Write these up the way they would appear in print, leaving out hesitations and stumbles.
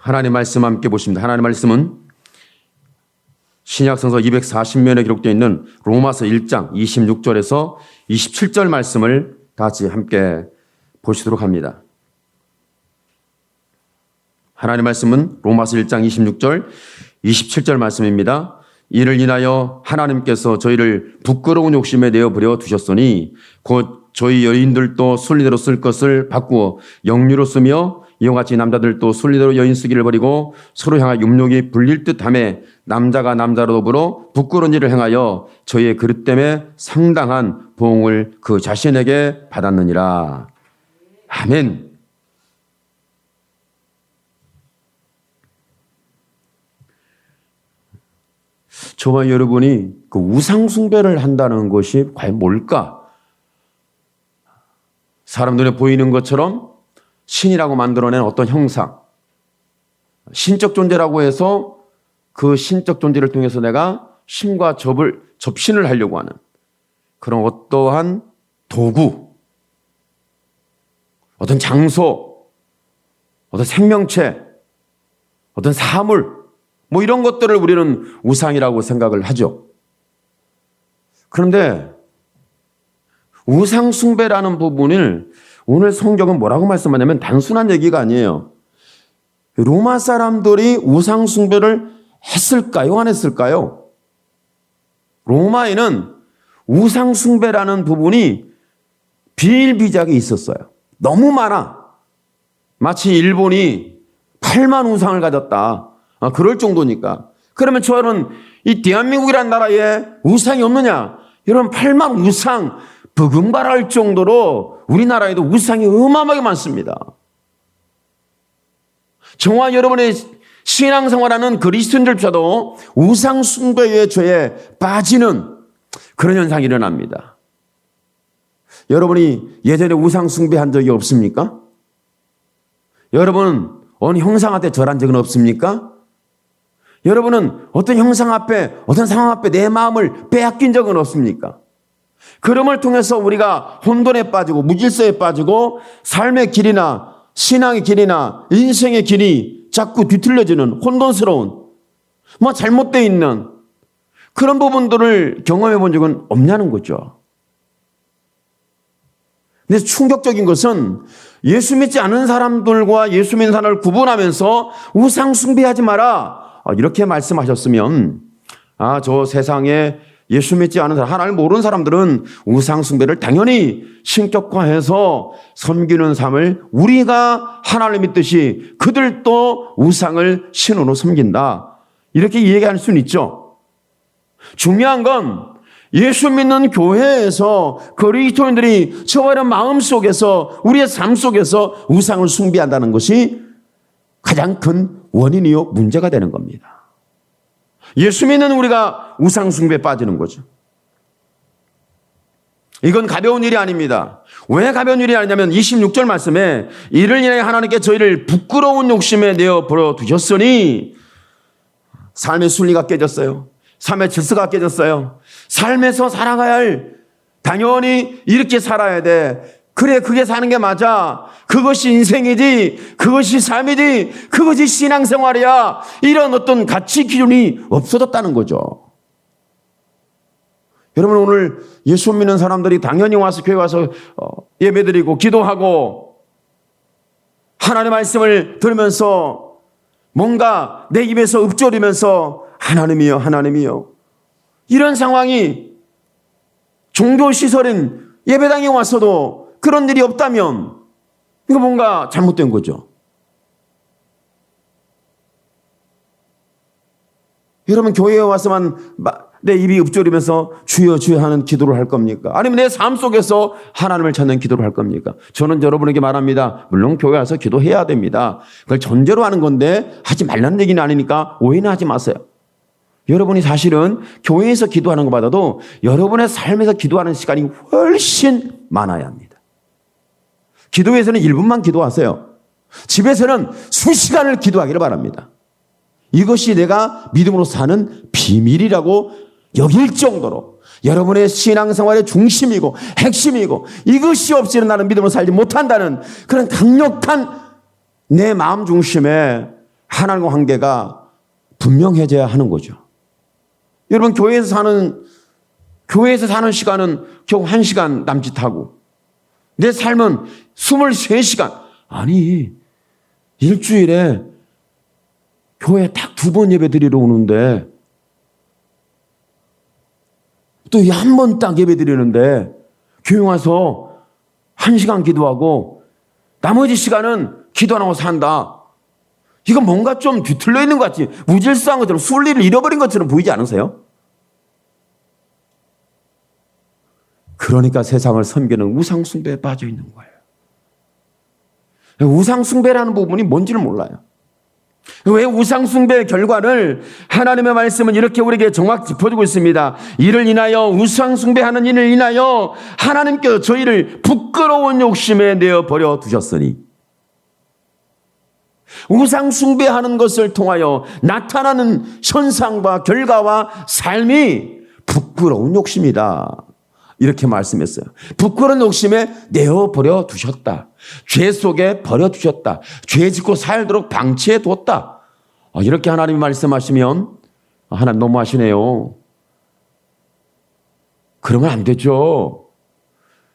하나님 말씀 함께 보십니다. 하나님 말씀은 신약성서 240면에 기록되어 있는 로마서 1장 26절에서 27절 말씀을 같이 함께 보시도록 합니다. 하나님 말씀은 로마서 1장 26절, 27절 말씀입니다. 이를 인하여 하나님께서 저희를 부끄러운 욕심에 내어버려 두셨으니 곧 저희 여인들도 순리대로 쓸 것을 바꾸어 영유로 쓰며 이와 같이 남자들도 순리대로 여인 쓰기를 버리고 서로 향한 육욕이 불릴 듯하며 남자가 남자로 더불어 부끄러운 일을 행하여 저희의 그릇 때문에 상당한 보응을 그 자신에게 받았느니라. 아멘. 저와 여러분이 그 우상 숭배를 한다는 것이 과연 뭘까? 사람 눈에 보이는 것처럼 신이라고 만들어낸 어떤 형상, 신적 존재라고 해서 그 신적 존재를 통해서 내가 신과 접신을 하려고 하는 그런 어떠한 도구, 어떤 장소, 어떤 생명체, 어떤 사물, 뭐 이런 것들을 우리는 우상이라고 생각을 하죠. 그런데 우상 숭배라는 부분을 오늘 성경은 뭐라고 말씀하냐면 단순한 얘기가 아니에요. 로마 사람들이 우상 숭배를 했을까요? 안 했을까요? 로마에는 우상 숭배라는 부분이 비일비재하게 있었어요. 너무 많아. 마치 일본이 8만 우상을 가졌다. 그럴 정도니까. 그러면 저는 이 대한민국이라는 나라에 우상이 없느냐? 이런 8만 우상 버금발할 정도로 우리나라에도 우상이 어마어마하게 많습니다. 저와 여러분의 신앙생활하는 그리스도인들조차도 우상 숭배의 죄에 빠지는 그런 현상이 일어납니다. 여러분이 예전에 우상 숭배한 적이 없습니까? 여러분 어느 형상한테 절한 적은 없습니까? 여러분은 어떤 형상 앞에, 어떤 상황 앞에 내 마음을 빼앗긴 적은 없습니까? 그럼을 통해서 우리가 혼돈에 빠지고 무질서에 빠지고 삶의 길이나 신앙의 길이나 인생의 길이 자꾸 뒤틀려지는 혼돈스러운 잘못되어 있는 그런 부분들을 경험해 본 적은 없냐는 거죠. 근데 충격적인 것은 예수 믿지 않은 사람들과 예수 믿는 사람을 구분하면서 우상 숭배하지 마라 이렇게 말씀하셨으면 저 세상에 예수 믿지 않은 사람, 하나님을 모르는 사람들은 우상 숭배를 당연히 신격화해서 섬기는 삶을 우리가 하나님을 믿듯이 그들도 우상을 신으로 섬긴다. 이렇게 얘기할 수는 있죠. 중요한 건 예수 믿는 교회에서 그리스도인들이 저와 여러분 마음 속에서 우리의 삶 속에서 우상을 숭배한다는 것이 가장 큰 원인이요 문제가 되는 겁니다. 예수 믿는 우리가 우상 숭배에 빠지는 거죠. 이건 가벼운 일이 아닙니다. 왜 가벼운 일이 아니냐면 26절 말씀에 이를 인하여 하나님께 저희를 부끄러운 욕심에 내어버려 두셨으니 삶의 순리가 깨졌어요. 삶의 질서가 깨졌어요. 삶에서 살아가야 할 당연히 이렇게 살아야 돼. 그래 그게 사는 게 맞아. 그것이 인생이지. 그것이 삶이지. 그것이 신앙생활이야. 이런 어떤 가치 기준이 없어졌다는 거죠. 여러분 오늘 예수 믿는 사람들이 당연히 와서 교회 와서 예배드리고 기도하고 하나님의 말씀을 들으면서 뭔가 내 입에서 읊조리면서 하나님이여 하나님이여 이런 상황이 종교시설인 예배당에 와서도 그런 일이 없다면 이거 뭔가 잘못된 거죠. 여러분 교회에 와서만 내 입이 읊조리면서 주여 주여 하는 기도를 할 겁니까? 아니면 내 삶 속에서 하나님을 찾는 기도를 할 겁니까? 저는 여러분에게 말합니다. 물론 교회 와서 기도해야 됩니다. 그걸 전제로 하는 건데 하지 말라는 얘기는 아니니까 오해는 하지 마세요. 여러분이 사실은 교회에서 기도하는 것보다도 여러분의 삶에서 기도하는 시간이 훨씬 많아야 합니다. 기도회에서는 1분만 기도하세요. 집에서는 수시간을 기도하기를 바랍니다. 이것이 내가 믿음으로 사는 비밀이라고 여길 정도로 여러분의 신앙생활의 중심이고 핵심이고 이것이 없이는 나는 믿음으로 살지 못한다는 그런 강력한 내 마음 중심에 하나님과 관계가 분명해져야 하는 거죠. 여러분, 교회에서 사는 시간은 겨우 1시간 남짓하고, 내 삶은 23시간. 아니, 일주일에 교회 딱 2번 예배 드리러 오는데, 또 한 번 딱 예배 드리는데, 교회 와서 1시간 기도하고, 나머지 시간은 기도 안 하고 산다. 이건 뭔가 좀 뒤틀려 있는 것 같지, 무질서한 것처럼, 순리를 잃어버린 것처럼 보이지 않으세요? 그러니까 세상을 섬기는 우상숭배에 빠져 있는 거예요. 우상숭배라는 부분이 뭔지를 몰라요. 왜 우상숭배의 결과를 하나님의 말씀은 이렇게 우리에게 정확히 짚어주고 있습니다. 이를 인하여, 우상숭배하는 이를 인하여 하나님께서 저희를 부끄러운 욕심에 내어버려 두셨으니, 우상숭배하는 것을 통하여 나타나는 현상과 결과와 삶이 부끄러운 욕심이다. 이렇게 말씀했어요. 부끄러운 욕심에 내어버려 두셨다. 죄 속에 버려두셨다. 죄 짓고 살도록 방치해 뒀다. 이렇게 하나님이 말씀하시면 하나님 너무하시네요. 그러면 안 되죠.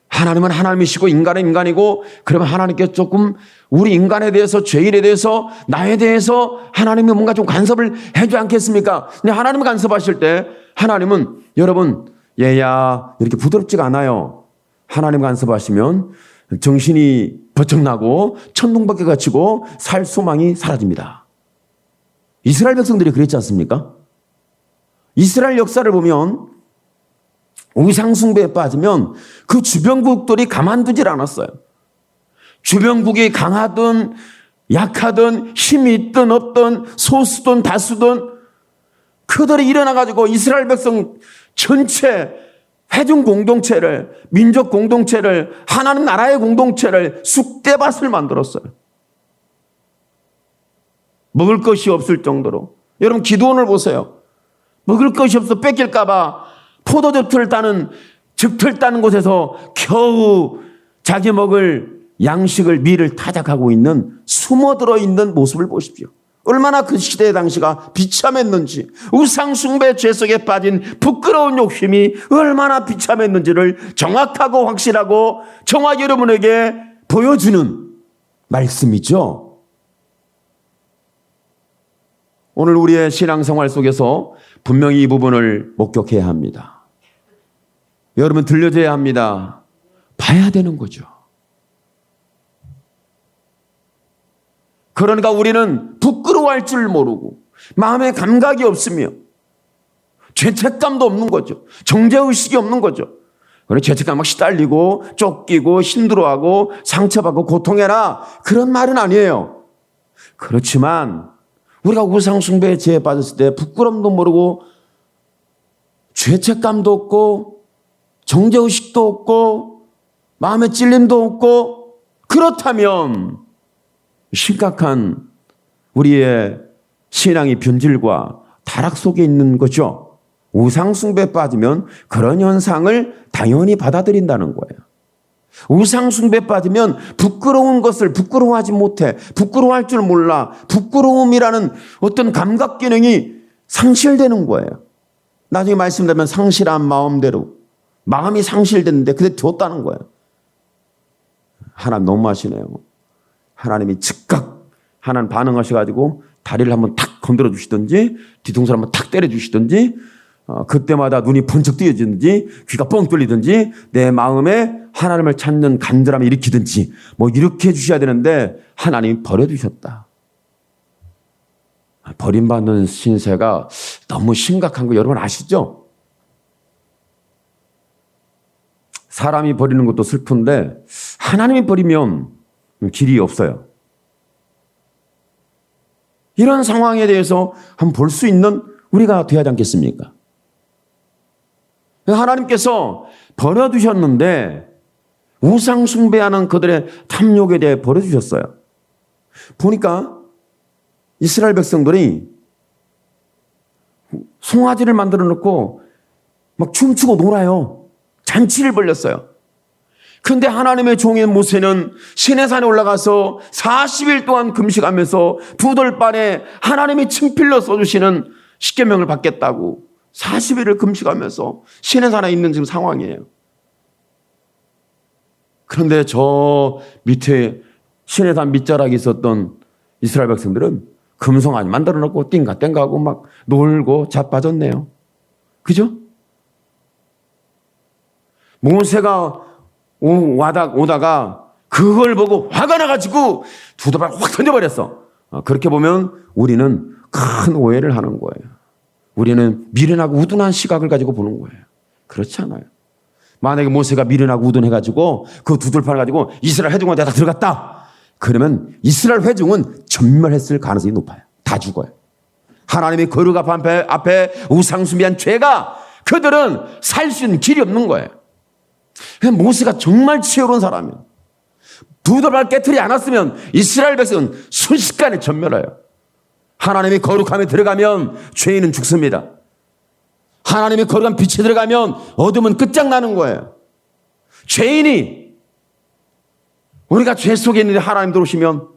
하나님은 하나님이시고 인간은 인간이고, 그러면 하나님께 조금 우리 인간에 대해서, 죄인에 대해서, 나에 대해서 하나님이 뭔가 좀 간섭을 해주지 않겠습니까? 근데 하나님 간섭하실 때 하나님은, 여러분, 얘야 이렇게 부드럽지가 않아요. 하나님 간섭하시면 정신이 버쩍나고 천둥밖에 갇히고 살 소망이 사라집니다. 이스라엘 백성들이 그랬지 않습니까? 이스라엘 역사를 보면 우상숭배에 빠지면 그 주변국들이 가만두질 않았어요. 주변국이 강하든 약하든 힘이 있든 없든 소수든 다수든 그들이 일어나가지고 이스라엘 백성 전체 회중 공동체를, 민족 공동체를, 하나님 나라의 공동체를, 쑥대밭을 만들었어요. 먹을 것이 없을 정도로. 여러분, 기드온을 보세요. 먹을 것이 없어 뺏길까봐 포도즙틀 따는 곳에서 겨우 자기 먹을 양식을, 밀을 타작하고 있는, 숨어들어 있는 모습을 보십시오. 얼마나 그 시대 당시가 비참했는지, 우상숭배 죄 속에 빠진 부끄러운 욕심이 얼마나 비참했는지를 정확하고 확실하고 정확히 여러분에게 보여주는 말씀이죠. 오늘 우리의 신앙생활 속에서 분명히 이 부분을 목격해야 합니다. 여러분, 들려줘야 합니다. 봐야 되는 거죠. 그러니까 우리는 부끄러워할 줄 모르고 마음의 감각이 없으며 죄책감도 없는 거죠. 정죄의식이 없는 거죠. 그래, 죄책감 막 시달리고 쫓기고 힘들어하고 상처받고 고통해라, 그런 말은 아니에요. 그렇지만 우리가 우상숭배에 죄에 빠졌을 때 부끄럼도 모르고 죄책감도 없고 정죄의식도 없고 마음의 찔림도 없고, 그렇다면 심각한 우리의 신앙의 변질과 타락 속에 있는 거죠. 우상숭배에 빠지면 그런 현상을 당연히 받아들인다는 거예요. 우상숭배에 빠지면 부끄러운 것을 부끄러워하지 못해, 부끄러워할 줄 몰라, 부끄러움이라는 어떤 감각 기능이 상실되는 거예요. 나중에 말씀드리면 상실한 마음대로, 마음이 상실됐는데 그대 뒀다는 거예요. 하나님 너무하시네요. 하나님이 즉각 하나님 반응하셔가지고 다리를 한번 탁 건드려 주시든지 뒤통수를 한번 탁 때려 주시든지, 그때마다 눈이 번쩍 뜨여지든지 귀가 뻥 뚫리든지 내 마음에 하나님을 찾는 간절함을 일으키든지 뭐 이렇게 해주셔야 되는데 하나님이 버려두셨다. 버림받는 신세가 너무 심각한 거 여러분 아시죠? 사람이 버리는 것도 슬픈데 하나님이 버리면 길이 없어요. 이런 상황에 대해서 한번 볼 수 있는 우리가 되어야 하지 않겠습니까? 하나님께서 버려두셨는데 우상 숭배하는 그들의 탐욕에 대해 버려두셨어요. 보니까 이스라엘 백성들이 송아지를 만들어 놓고 막 춤추고 놀아요. 잔치를 벌였어요. 근데 하나님의 종인 모세는 시내산에 올라가서 40일 동안 금식하면서 두 돌판에 하나님이 친필로 써주시는 십계명을 받겠다고 40일을 금식하면서 시내산에 있는 지금 상황이에요. 그런데 저 밑에 시내산 밑자락에 있었던 이스라엘 백성들은 금송아지 만들어 놓고 띵가띵가하고 막 놀고 자빠졌네요. 그죠? 모세가 오다가 그걸 보고 화가 나가지고 두 돌발 확 던져버렸어. 그렇게 보면 우리는 큰 오해를 하는 거예요. 우리는 미련하고 우둔한 시각을 가지고 보는 거예요. 그렇지 않아요. 만약에 모세가 미련하고 우둔해가지고 그 두 돌판을 가지고 이스라엘 회중한테 다 들어갔다. 그러면 이스라엘 회중은 전멸했을 가능성이 높아요. 다 죽어요. 하나님의 거룩 앞에 우상숭배한 죄가 그들은 살 수 있는 길이 없는 거예요. 모세가 정말 지혜로운 사람이에요. 두 돌발 깨트리지 않았으면 이스라엘 백성은 순식간에 전멸해요. 하나님의 거룩함에 들어가면 죄인은 죽습니다. 하나님의 거룩한 빛에 들어가면 어둠은 끝장나는 거예요. 죄인이 우리가 죄 속에 있는데 하나님 들어오시면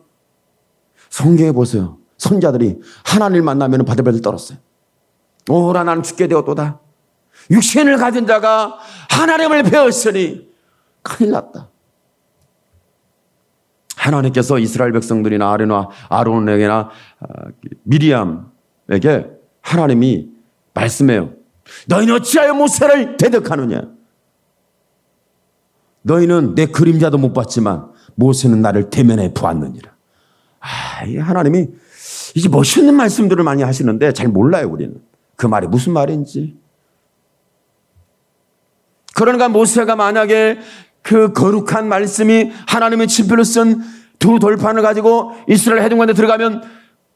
성경에 보세요. 선자들이 하나님을 만나면 바들바들 떨었어요. 오라 나는 죽게 되었도다. 육신을 가진 자가 하나님을 배웠으니 큰일 났다. 하나님께서 이스라엘 백성들이나 아론에게나 미리암에게 하나님이 말씀해요. 너희는 어찌하여 모세를 대적하느냐. 너희는 내 그림자도 못 봤지만 모세는 나를 대면해 보았느니라. 하나님이 이제 멋있는 말씀들을 많이 하시는데 잘 몰라요. 우리는 그 말이 무슨 말인지. 그러니까 모세가 만약에 그 거룩한 말씀이 하나님의 친필로 쓴 두 돌판을 가지고 이스라엘 회중관에 들어가면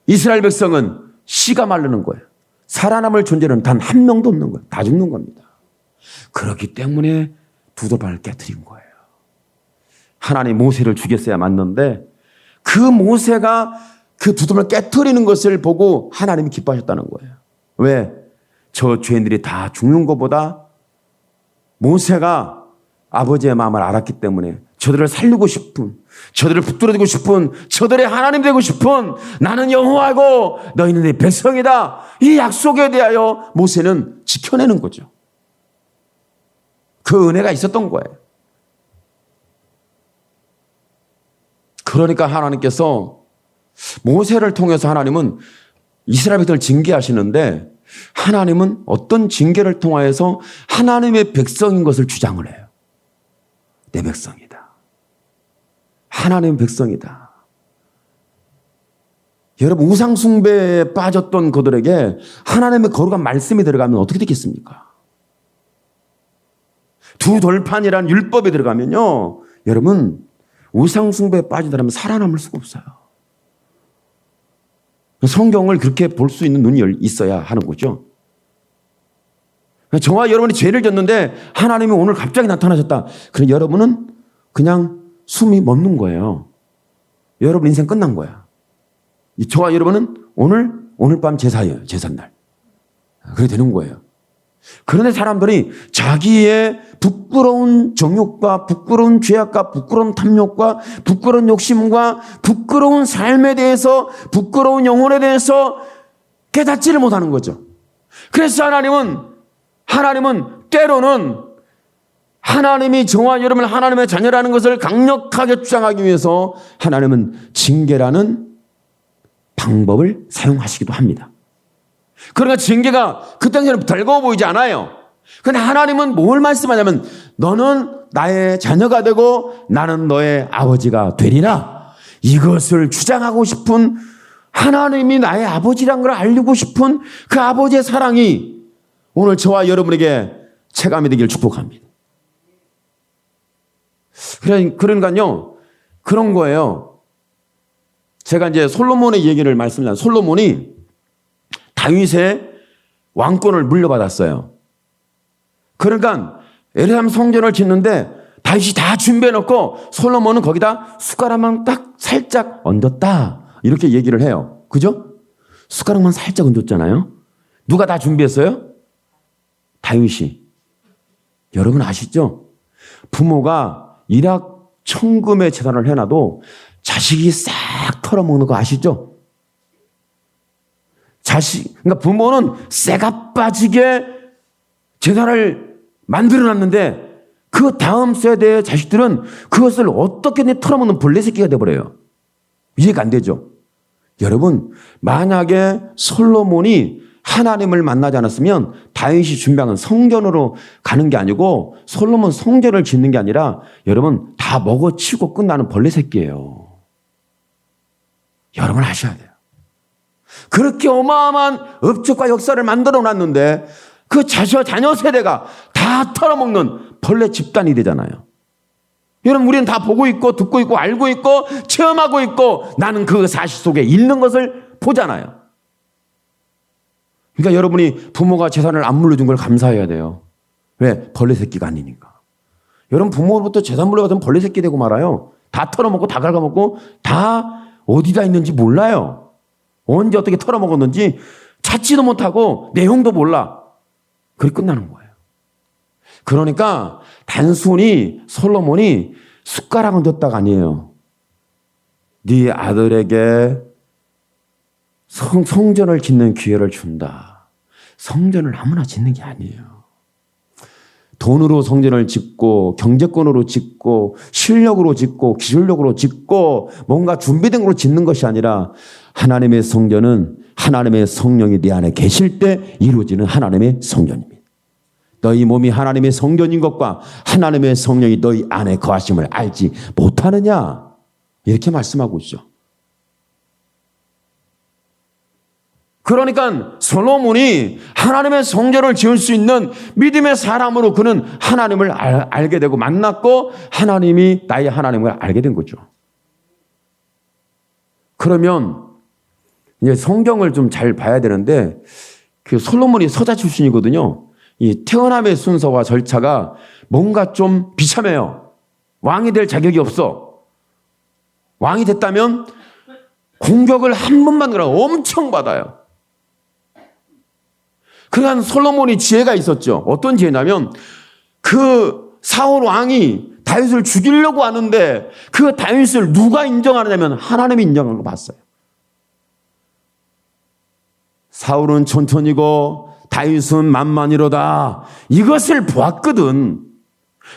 이스라엘 백성은 씨가 마르는 거예요. 살아남을 존재는 단 한 명도 없는 거예요. 다 죽는 겁니다. 그렇기 때문에 두 돌판을 깨뜨린 거예요. 하나님 모세를 죽였어야 맞는데 그 모세가 그 두 돌판을 깨뜨리는 것을 보고 하나님이 기뻐하셨다는 거예요. 왜? 저 죄인들이 다 죽는 것보다 모세가 아버지의 마음을 알았기 때문에 저들을 살리고 싶은, 저들을 붙들어주고 싶은, 저들의 하나님 되고 싶은 나는 여호와고 너희는 내 백성이다. 이 약속에 대하여 모세는 지켜내는 거죠. 그 은혜가 있었던 거예요. 그러니까 하나님께서 모세를 통해서 하나님은 이스라엘 백성을 징계하시는데 하나님은 어떤 징계를 통하여서 하나님의 백성인 것을 주장을 해요. 내 백성이다. 하나님의 백성이다. 여러분 우상숭배에 빠졌던 그들에게 하나님의 거룩한 말씀이 들어가면 어떻게 되겠습니까? 두 돌판이란 율법에 들어가면요. 여러분 우상숭배에 빠진 사람은 살아남을 수가 없어요. 성경을 그렇게 볼 수 있는 눈이 있어야 하는 거죠. 저와 여러분이 죄를 졌는데 하나님이 오늘 갑자기 나타나셨다. 그럼 여러분은 그냥 숨이 멎는 거예요. 여러분 인생 끝난 거야. 저와 여러분은 오늘 밤 제사예요. 제삿날. 그렇게 되는 거예요. 그런데 사람들이 자기의 부끄러운 정욕과 부끄러운 죄악과 부끄러운 탐욕과 부끄러운 욕심과 부끄러운 삶에 대해서 부끄러운 영혼에 대해서 깨닫지를 못하는 거죠. 그래서 하나님은 때로는 하나님이 저와 여러분을 하나님의 자녀라는 것을 강력하게 주장하기 위해서 하나님은 징계라는 방법을 사용하시기도 합니다. 그러니까 징계가 그 당시에는 달가워 보이지 않아요. 그런데 하나님은 뭘 말씀하냐면 너는 나의 자녀가 되고 나는 너의 아버지가 되리라. 이것을 주장하고 싶은 하나님이 나의 아버지란 걸 알리고 싶은 그 아버지의 사랑이 오늘 저와 여러분에게 체감이 되기를 축복합니다. 그러니까요, 그런 거예요. 제가 이제 솔로몬의 얘기를 말씀드렸는데 솔로몬이 다윗의 왕권을 물려받았어요. 그러니까 에르삼 성전을 짓는데 다윗이 다 준비해놓고 솔로몬은 거기다 숟가락만 딱 살짝 얹었다. 이렇게 얘기를 해요. 그죠? 숟가락만 살짝 얹었잖아요. 누가 다 준비했어요? 다윗이. 여러분 아시죠? 부모가 일확천금의 재산을 해놔도 자식이 싹 털어먹는 거 아시죠? 그러니까 부모는 쇠가 빠지게 재산을 만들어놨는데 그 다음 세대의 자식들은 그것을 어떻게든 털어먹는 벌레 새끼가 돼버려요. 이해가 안 되죠? 여러분, 만약에 솔로몬이 하나님을 만나지 않았으면 다윗이 준비한 성전으로 가는 게 아니고 솔로몬 성전을 짓는 게 아니라 여러분 다 먹어치우고 끝나는 벌레 새끼예요. 여러분 아셔야 돼요. 그렇게 어마어마한 업적과 역사를 만들어 놨는데 그 자녀 세대가 다 털어먹는 벌레 집단이 되잖아요. 여러분 우리는 다 보고 있고 듣고 있고 알고 있고 체험하고 있고 나는 그 사실 속에 있는 것을 보잖아요. 그러니까 여러분이 부모가 재산을 안 물려준 걸 감사해야 돼요. 왜? 벌레 새끼가 아니니까. 여러분 부모로부터 재산 물려받으면 벌레 새끼 되고 말아요. 다 털어먹고 다 갉아먹고 다 어디다 있는지 몰라요. 언제 어떻게 털어먹었는지 찾지도 못하고 내용도 몰라. 그게 끝나는 거예요. 그러니까 단순히 솔로몬이 숟가락은 줬다가 아니에요. 네 아들에게 성전을 짓는 기회를 준다. 성전을 아무나 짓는 게 아니에요. 돈으로 성전을 짓고 경제권으로 짓고 실력으로 짓고 기술력으로 짓고 뭔가 준비된 걸로 짓는 것이 아니라 하나님의 성전은 하나님의 성령이 네 안에 계실 때 이루어지는 하나님의 성전입니다. 너희 몸이 하나님의 성전인 것과 하나님의 성령이 너희 안에 거하심을 알지 못하느냐? 이렇게 말씀하고 있죠. 그러니까 솔로몬이 하나님의 성전을 지을 수 있는 믿음의 사람으로 그는 하나님을 알게 되고 만났고 하나님이 나의 하나님을 알게 된 거죠. 그러면 이제 성경을 좀 잘 봐야 되는데 그 솔로몬이 서자 출신이거든요. 이 태어남의 순서와 절차가 뭔가 좀 비참해요. 왕이 될 자격이 없어. 왕이 됐다면 공격을 한 번만 그러면 엄청 받아요. 그러한 솔로몬이 지혜가 있었죠. 어떤 지혜냐면 그 사울 왕이 다윗을 죽이려고 하는데 그 다윗을 누가 인정하느냐면 하나님이 인정한 거 봤어요. 사울은 촌촌이고 다윗은 만만이로다. 이것을 보았거든.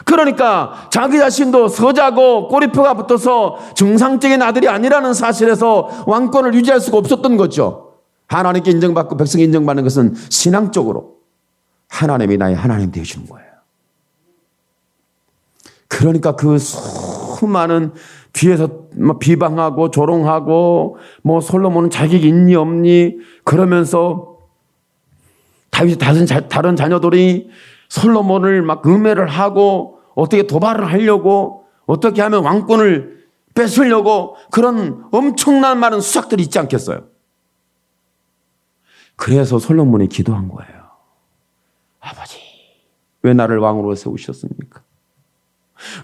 그러니까 자기 자신도 서자고 꼬리표가 붙어서 정상적인 아들이 아니라는 사실에서 왕권을 유지할 수가 없었던 거죠. 하나님께 인정받고 백성이 인정받는 것은 신앙적으로 하나님이 나의 하나님 되어주는 거예요. 그러니까 그 수많은 뒤에서 비방하고 조롱하고 뭐 솔로몬은 자격이 있니 없니 그러면서 다윗의 다른 자녀들이 솔로몬을 막 음해를 하고 어떻게 도발을 하려고 어떻게 하면 왕권을 뺏으려고 그런 엄청난 많은 수작들이 있지 않겠어요? 그래서 솔로몬이 기도한 거예요. 아버지, 왜 나를 왕으로 세우셨습니까?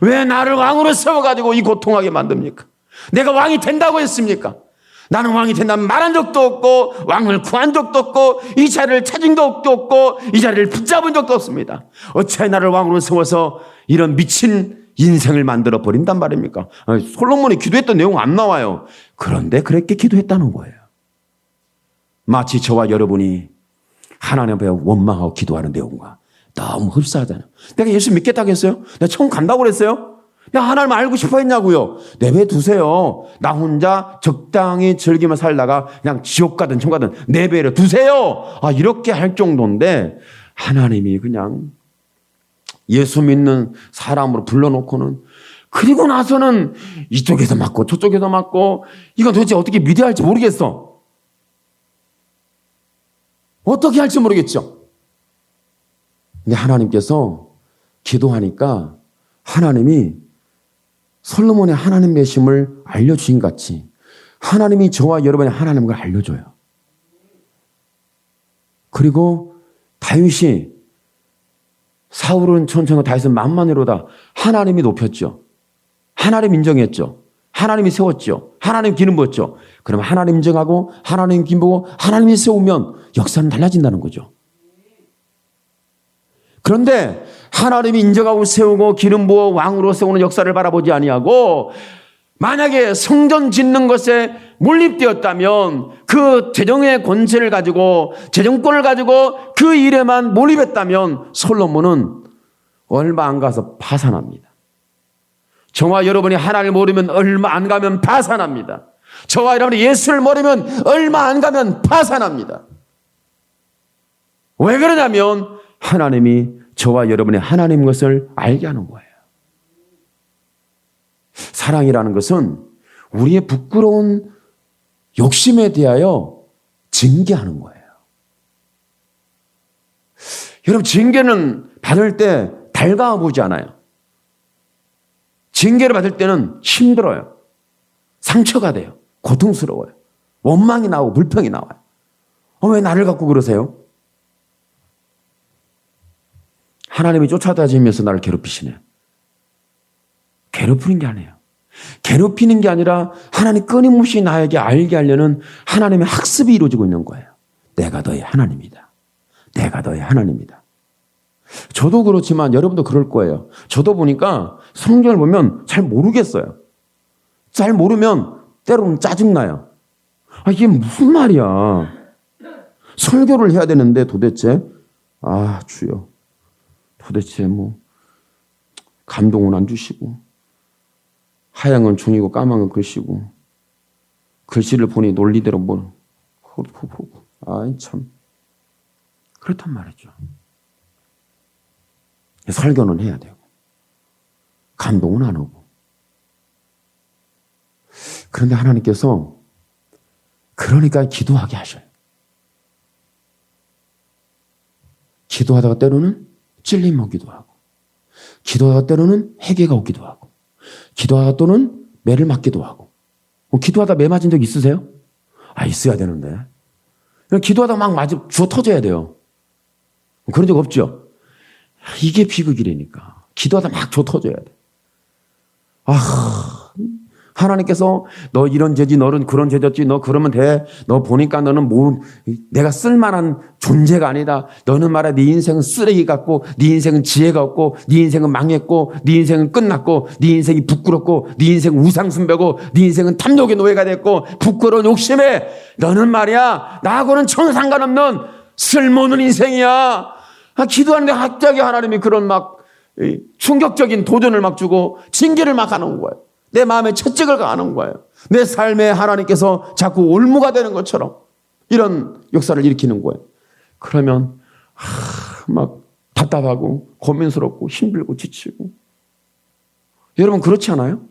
왜 나를 왕으로 세워가지고 이 고통하게 만듭니까? 내가 왕이 된다고 했습니까? 나는 왕이 된다면 말한 적도 없고 왕을 구한 적도 없고 이 자리를 찾은 적도 없고 이 자리를 붙잡은 적도 없습니다. 어찌하여 나를 왕으로 세워서 이런 미친 인생을 만들어 버린단 말입니까? 솔로몬이 기도했던 내용 안 나와요. 그런데 그렇게 기도했다는 거예요. 마치 저와 여러분이 하나님 앞에 원망하고 기도하는 내용과 너무 흡사하잖아요. 내가 예수 믿겠다고 했어요? 내가 천국 간다고 그랬어요? 내가 하나님 알고 싶어 했냐고요? 내버려두세요. 나 혼자 적당히 즐기며 살다가 그냥 지옥 가든 천국 가든 내버려두세요. 이렇게 할 정도인데 하나님이 그냥 예수 믿는 사람으로 불러놓고는 그리고 나서는 이쪽에서 맞고 저쪽에서 맞고 이건 도대체 어떻게 믿어야 할지 모르겠어. 어떻게 할지 모르겠죠. 근데 하나님께서 기도하니까 하나님이 솔로몬의 하나님 되심을 알려주신 같이 하나님이 저와 여러분의 하나님을 알려줘요. 그리고 다윗이 사울은 천천히 다윗은 만만이로다. 하나님이 높였죠. 하나님 인정했죠. 하나님이 세웠죠. 하나님 기름 부었죠. 그럼 하나님 인정하고 하나님 기름 부고 하나님이 세우면 역사는 달라진다는 거죠. 그런데 하나님이 인정하고 세우고 기름 부어 왕으로 세우는 역사를 바라보지 아니하고 만약에 성전 짓는 것에 몰입되었다면 그 재정의 권세를 가지고 재정권을 가지고 그 일에만 몰입했다면 솔로몬은 얼마 안 가서 파산합니다. 저와 여러분이 하나님을 모르면 얼마 안 가면 파산합니다. 저와 여러분이 예수를 모르면 얼마 안 가면 파산합니다. 왜 그러냐면 하나님이 저와 여러분의 하나님 것을 알게 하는 거예요. 사랑이라는 것은 우리의 부끄러운 욕심에 대하여 징계하는 거예요. 여러분, 징계는 받을 때 달가워보지 않아요. 징계를 받을 때는 힘들어요. 상처가 돼요. 고통스러워요. 원망이 나오고 불평이 나와요. 왜 나를 갖고 그러세요? 하나님이 쫓아다니면서 나를 괴롭히시네. 괴롭히는 게 아니에요. 괴롭히는 게 아니라 하나님 끊임없이 나에게 알게 하려는 하나님의 학습이 이루어지고 있는 거예요. 내가 너의 하나님이다. 내가 너의 하나님이다. 저도 그렇지만 여러분도 그럴 거예요. 저도 보니까 성경을 보면 잘 모르겠어요. 잘 모르면 때로는 짜증나요. 이게 무슨 말이야. 설교를 해야 되는데 도대체 주여 도대체 감동은 안 주시고 하얀 건 종이고 까만 건 글씨고 글씨를 보니 논리대로 참 그렇단 말이죠. 설교는 해야 되고 감동은 안 오고. 그런데 하나님께서 그러니까 기도하게 하셔요. 기도하다가 때로는 찔림 오기도 하고 기도하다가 때로는 회개가 오기도 하고 기도하다가 또는 매를 맞기도 하고. 기도하다 매 맞은 적 있으세요? 있어야 되는데. 기도하다가 막 주워 터져야 돼요. 그런 적 없죠? 이게 비극이라니까. 기도하다 막 주워 터져야 돼. 하나님께서 너 이런 죄지, 너는 그런 죄졌지, 너 그러면 돼. 너 보니까 너는 내가 쓸만한 존재가 아니다. 너는 말이야 네 인생은 쓰레기 같고 네 인생은 지혜가 없고 네 인생은 망했고 네 인생은 끝났고 네 인생이 부끄럽고 네 인생은 우상숭배고 네 인생은 탐욕의 노예가 됐고 부끄러운 욕심에 너는 말이야 나하고는 전 상관없는 쓸모없는 인생이야. 기도하는데 갑자기 하나님이 그런 막 충격적인 도전을 막 주고 징계를 막 하는 거예요. 내 마음에 채찍을 가하는 거예요. 내 삶에 하나님께서 자꾸 올무가 되는 것처럼 이런 역사를 일으키는 거예요. 그러면 막 답답하고 고민스럽고 힘들고 지치고. 여러분 그렇지 않아요?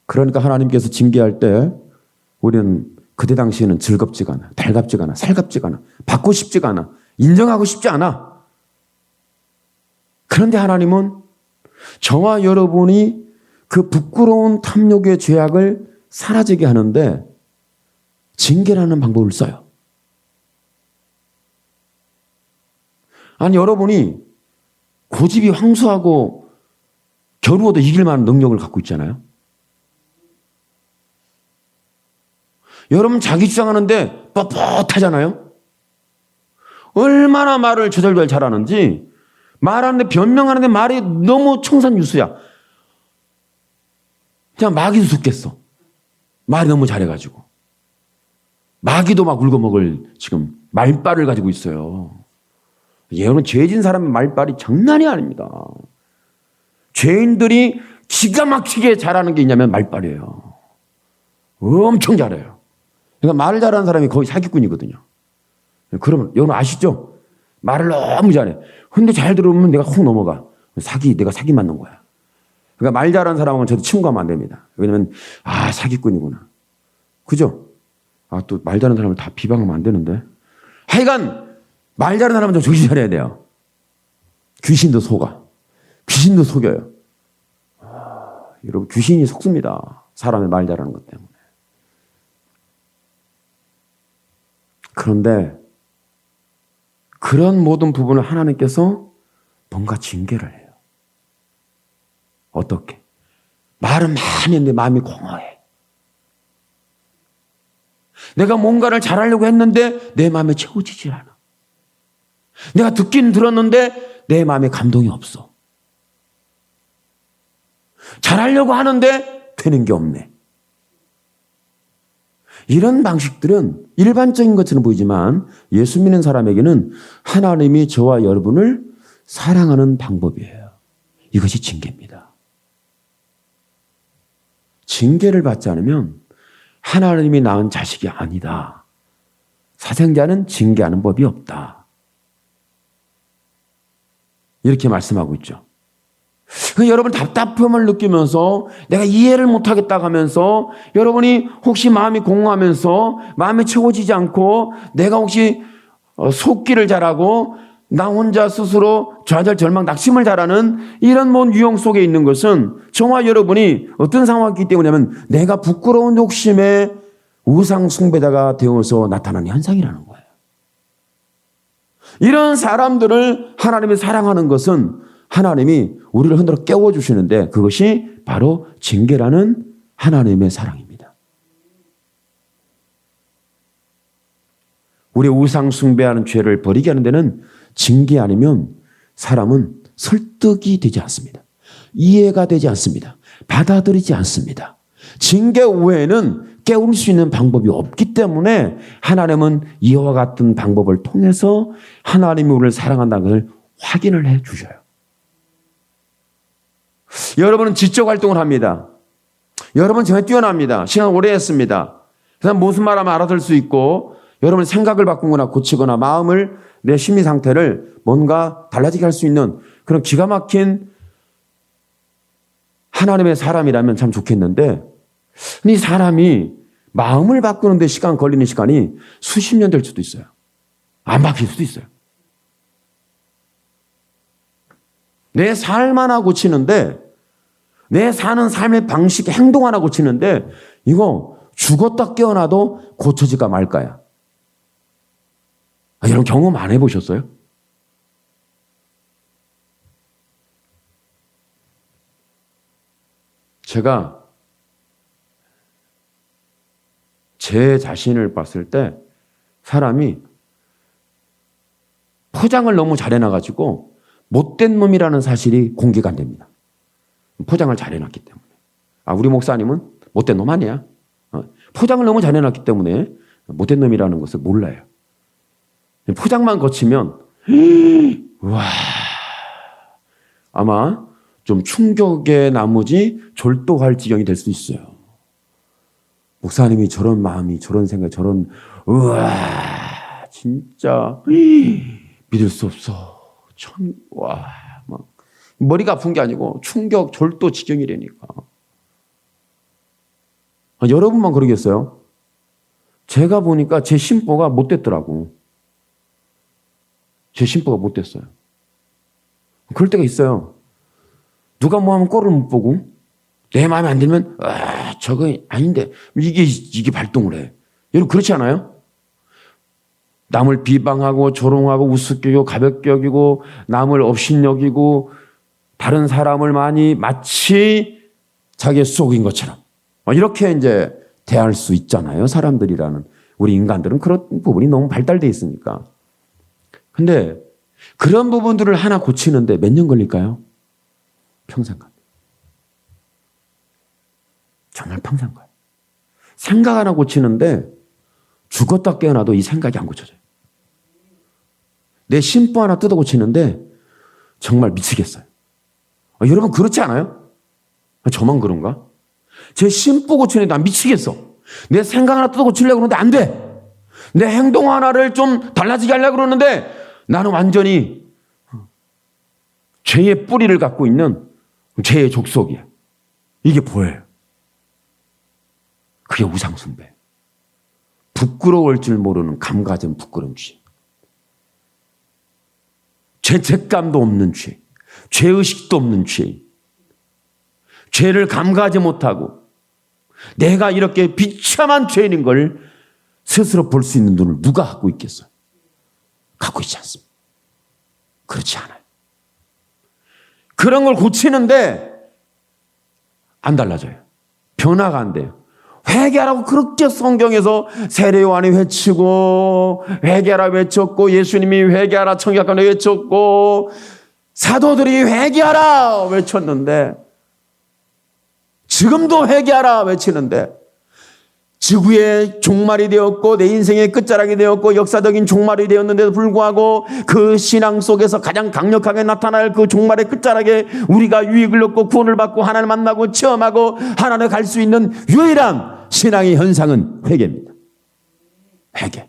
그러니까 하나님께서 징계할 때 우리는 그때 당시에는 즐겁지가 않아, 달갑지가 않아, 살갑지가 않아, 받고 싶지가 않아, 인정하고 싶지 않아. 그런데 하나님은 저와 여러분이 그 부끄러운 탐욕의 죄악을 사라지게 하는데 징계라는 방법을 써요. 여러분이 고집이 황소하고 겨루어도 이길 만한 능력을 갖고 있잖아요. 여러분 자기 주장하는데 뻣뻣하잖아요. 얼마나 말을 조절조절 잘하는지. 말하는데 변명하는데 말이 너무 청산유수야. 그냥 마귀도 죽겠어. 말이 너무 잘해가지고. 마귀도 막 울고먹을 지금 말빨을 가지고 있어요. 예언은 죄진 사람의 말빨이 장난이 아닙니다. 죄인들이 기가 막히게 잘하는 게 있냐면 말빨이에요. 엄청 잘해요. 그러니까 말을 잘하는 사람이 거의 사기꾼이거든요. 그러면 여러분 아시죠? 말을 너무 잘해. 근데 잘 들으면 내가 훅 넘어가. 내가 사기 맞는 거야. 그러니까 말 잘하는 사람은 저도 친구하면 안 됩니다. 왜냐면 사기꾼이구나. 그죠? 또 말 잘하는 사람을 다 비방하면 안 되는데. 하여간 말 잘하는 사람은 좀 정신 차려야 돼요. 귀신도 속아. 귀신도 속여요. 여러분 귀신이 속습니다. 사람의 말 잘하는 것 때문에. 그런데 그런 모든 부분을 하나님께서 뭔가 징계를 해요. 어떻게? 말은 많이 했는데 마음이 공허해. 내가 뭔가를 잘하려고 했는데 내 마음에 채워지질 않아. 내가 듣긴 들었는데 내 마음에 감동이 없어. 잘하려고 하는데 되는 게 없네. 이런 방식들은 일반적인 것처럼 보이지만 예수 믿는 사람에게는 하나님이 저와 여러분을 사랑하는 방법이에요. 이것이 징계입니다. 징계를 받지 않으면 하나님이 낳은 자식이 아니다. 사생자는 징계하는 법이 없다. 이렇게 말씀하고 있죠. 여러분 답답함을 느끼면서 내가 이해를 못하겠다 하면서 여러분이 혹시 마음이 공허하면서 마음이 채워지지 않고 내가 혹시 속기를 잘하고 나 혼자 스스로 좌절 절망 낙심을 잘하는 이런 먼 유형 속에 있는 것은 저와 여러분이 어떤 상황이기 때문이냐면 내가 부끄러운 욕심에 우상 숭배자가 되어서 나타나는 현상이라는 거예요. 이런 사람들을 하나님이 사랑하는 것은 하나님이 우리를 흔들어 깨워주시는데 그것이 바로 징계라는 하나님의 사랑입니다. 우리 우상 숭배하는 죄를 버리게 하는 데는 징계 아니면 사람은 설득이 되지 않습니다. 이해가 되지 않습니다. 받아들이지 않습니다. 징계 외에는 깨울 수 있는 방법이 없기 때문에 하나님은 이와 같은 방법을 통해서 하나님이 우리를 사랑한다는 것을 확인을 해 주셔요. 여러분은 지적 활동을 합니다. 여러분 정말 뛰어납니다. 시간 오래 했습니다. 그래서 무슨 말하면 알아들 수 있고 여러분 생각을 바꾸거나 고치거나 마음을 내 심리 상태를 뭔가 달라지게 할 수 있는 그런 기가 막힌 하나님의 사람이라면 참 좋겠는데 이 사람이 마음을 바꾸는 데 걸리는 시간이 수십 년 될 수도 있어요. 안 바뀔 수도 있어요. 내 삶 하나 고치는데 내 사는 삶의 방식, 행동 하나 고치는데 이거 죽었다 깨어나도 고쳐질까 말까야. 여러분 경험 안 해보셨어요? 제가 제 자신을 봤을 때 사람이 포장을 너무 잘해놔가지고 못된 놈이라는 사실이 공개가 안 됩니다. 포장을 잘해놨기 때문에. 우리 목사님은 못된 놈 아니야. 포장을 너무 잘해놨기 때문에 못된 놈이라는 것을 몰라요. 포장만 거치면 와 아마 좀 충격의 나머지 졸도할 지경이 될 수 있어요. 목사님이 저런 마음이 저런 생각 저런 우와 진짜 믿을 수 없어. 막 머리가 아픈 게 아니고 충격 졸도 지경이라니까. 여러분만 그러겠어요? 제가 보니까 제 심보가 못 됐더라고. 제 심보가 못 됐어요. 그럴 때가 있어요. 누가 뭐 하면 꼴을 못 보고 내 마음에 안 들면 저거 아닌데 이게 발동을 해. 여러분 그렇지 않아요? 남을 비방하고 조롱하고 우습게 여기고 가볍게 여기고 남을 업신여기고 다른 사람을 많이 마치 자기의 속인 것처럼 이렇게 이제 대할 수 있잖아요. 사람들이라는 우리 인간들은 그런 부분이 너무 발달되어 있으니까. 근데 그런 부분들을 하나 고치는데 몇 년 걸릴까요? 평생 가. 정말 평생 가요. 생각 하나 고치는데 죽었다 깨어나도 이 생각이 안 고쳐져요. 내 심보 하나 뜯어 고치는데 정말 미치겠어요. 여러분 그렇지 않아요? 저만 그런가? 제 심보 고치는데 난 미치겠어. 내 생각 하나 뜯어 고치려고 그러는데 안 돼. 내 행동 하나를 좀 달라지게 하려고 그러는데 나는 완전히 죄의 뿌리를 갖고 있는 죄의 족속이야. 이게 뭐예요? 그게 우상숭배. 부끄러울 줄 모르는 감가전 부끄러운 죄. 죄책감도 없는 죄. 죄의식도 없는 죄. 죄를 감가하지 못하고 내가 이렇게 비참한 죄인인 걸 스스로 볼 수 있는 눈을 누가 갖고 있겠어요? 갖고 있지 않습니다. 그렇지 않아요. 그런 걸 고치는데 안 달라져요. 변화가 안 돼요. 회개하라고 그렇게 성경에서 세례 요한이 외치고 회개하라 외쳤고 예수님이 회개하라 청약관에 외쳤고 사도들이 회개하라 외쳤는데 지금도 회개하라 외치는데 지구의 종말이 되었고 내 인생의 끝자락이 되었고 역사적인 종말이 되었는데도 불구하고 그 신앙 속에서 가장 강력하게 나타날 그 종말의 끝자락에 우리가 유익을 얻고 구원을 받고 하나님을 만나고 체험하고 하나님을 갈 수 있는 유일한 신앙의 현상은 회개입니다. 회개.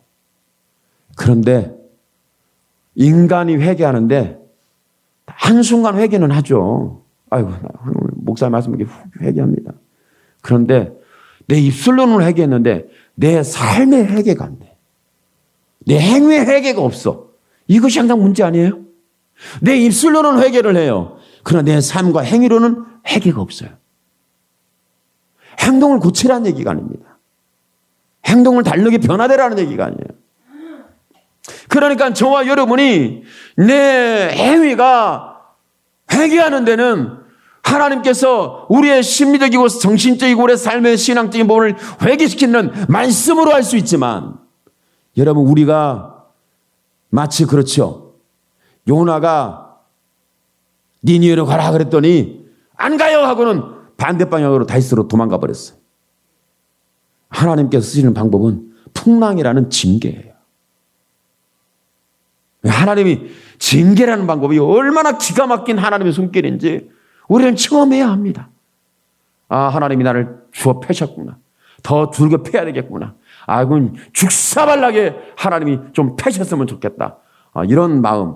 그런데 인간이 회개하는데 한순간 회개는 하죠. 아이고, 목사 말씀에 회개합니다. 그런데 내 입술로는 회개했는데 내 삶의 회개가 안 돼. 내 행위의 회개가 없어. 이것이 항상 문제 아니에요? 내 입술로는 회개를 해요. 그러나 내 삶과 행위로는 회개가 없어요. 행동을 고치라는 얘기가 아닙니다. 행동을 다르게 변화되라는 얘기가 아니에요. 그러니까 저와 여러분이 내 행위가 회개하는 데는 하나님께서 우리의 심리적이고 정신적이고 우리의 삶의 신앙적인 부분을 회개시키는 말씀으로 할 수 있지만 여러분 우리가 마치 그렇죠. 요나가 니느웨로 가라 그랬더니 안 가요 하고는 반대 방향으로 다시스로 도망가 버렸어요. 하나님께서 쓰시는 방법은 풍랑이라는 징계예요. 하나님이 징계라는 방법이 얼마나 기가 막힌 하나님의 손길인지 우리는 체험해야 합니다. 아, 하나님이 나를 주워 패셨구나. 더 두들겨 패야 되겠구나. 아, 이건 죽사발나게 하나님이 좀 패셨으면 좋겠다. 아, 이런 마음.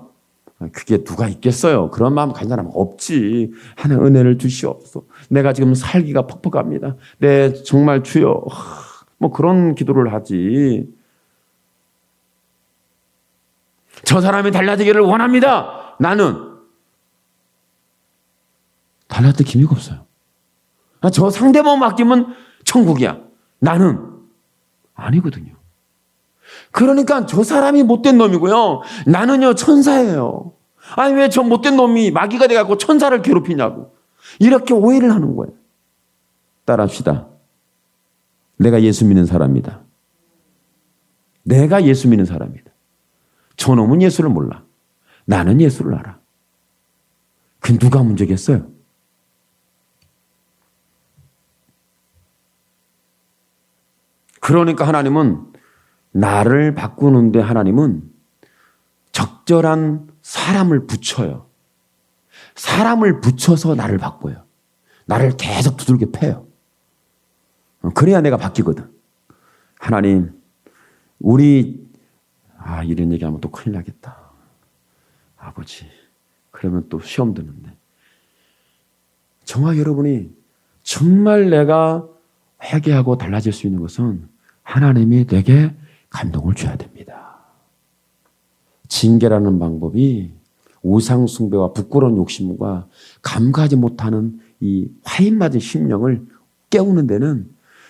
그게 누가 있겠어요? 그런 마음 가진 사람은 없지. 하나님 은혜를 주시옵소서. 내가 지금 살기가 퍽퍽합니다. 네, 정말 주여. 뭐 그런 기도를 하지. 저 사람이 달라지기를 원합니다. 나는 달라질 기미가 없어요. 저 상대방 맡기면 천국이야. 나는 아니거든요. 그러니까 저 사람이 못된 놈이고요. 나는요 천사예요. 아니 왜 저 못된 놈이 마귀가 돼갖고 천사를 괴롭히냐고. 이렇게 오해를 하는 거예요. 따라합시다. 내가 예수 믿는 사람이다. 내가 예수 믿는 사람이다. 저놈은 예수를 몰라. 나는 예수를 알아. 그 누가 문제겠어요? 그러니까 하나님은 나를 바꾸는데 하나님은 적절한 사람을 붙여요. 사람을 붙여서 나를 바꿔요. 나를 계속 두들겨 패요. 그래야 내가 바뀌거든. 하나님, 이런 얘기하면 또 큰일 나겠다. 아버지, 그러면 또 시험 드는데. 저와 여러분이 정말 내가 회개하고 달라질 수 있는 것은 하나님이 내게 감동을 줘야 됩니다. 징계라는 방법이 우상 숭배와 부끄러운 욕심과 감가하지 못하는 이 화인 맞은 심령을 깨우는 데는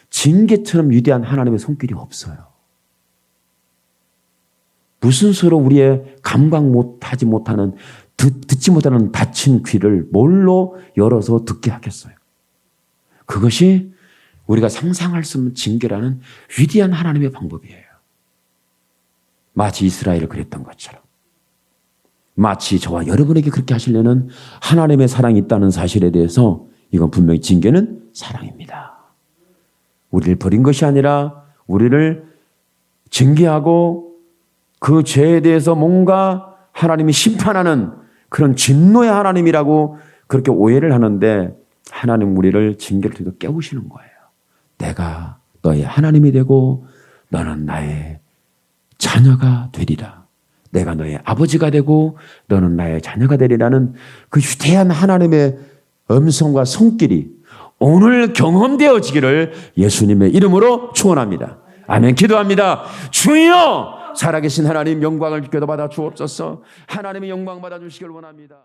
징계처럼 위대한 하나님의 손길이 없어요. 무슨 수로 우리의 감각 못하지 못하는 듣지 못하는 닫힌 귀를 뭘로 열어서 듣게 하겠어요. 그것이 우리가 상상할 수 없는 징계라는 위대한 하나님의 방법이에요. 마치 이스라엘을 그랬던 것처럼. 마치 저와 여러분에게 그렇게 하시려는 하나님의 사랑이 있다는 사실에 대해서 이건 분명히 징계는 사랑입니다. 우리를 버린 것이 아니라 우리를 징계하고 그 죄에 대해서 뭔가 하나님이 심판하는 그런 진노의 하나님이라고 그렇게 오해를 하는데 하나님 우리를 징계를 통해서 깨우시는 거예요. 내가 너의 하나님이 되고 너는 나의 자녀가 되리라. 내가 너의 아버지가 되고 너는 나의 자녀가 되리라는 그 위대한 하나님의 음성과 손길이 오늘 경험되어지기를 예수님의 이름으로 축원합니다. 아멘. 기도합니다. 주여 살아계신 하나님 영광을 받아 주옵소서. 하나님의 영광 받아 주시길 원합니다.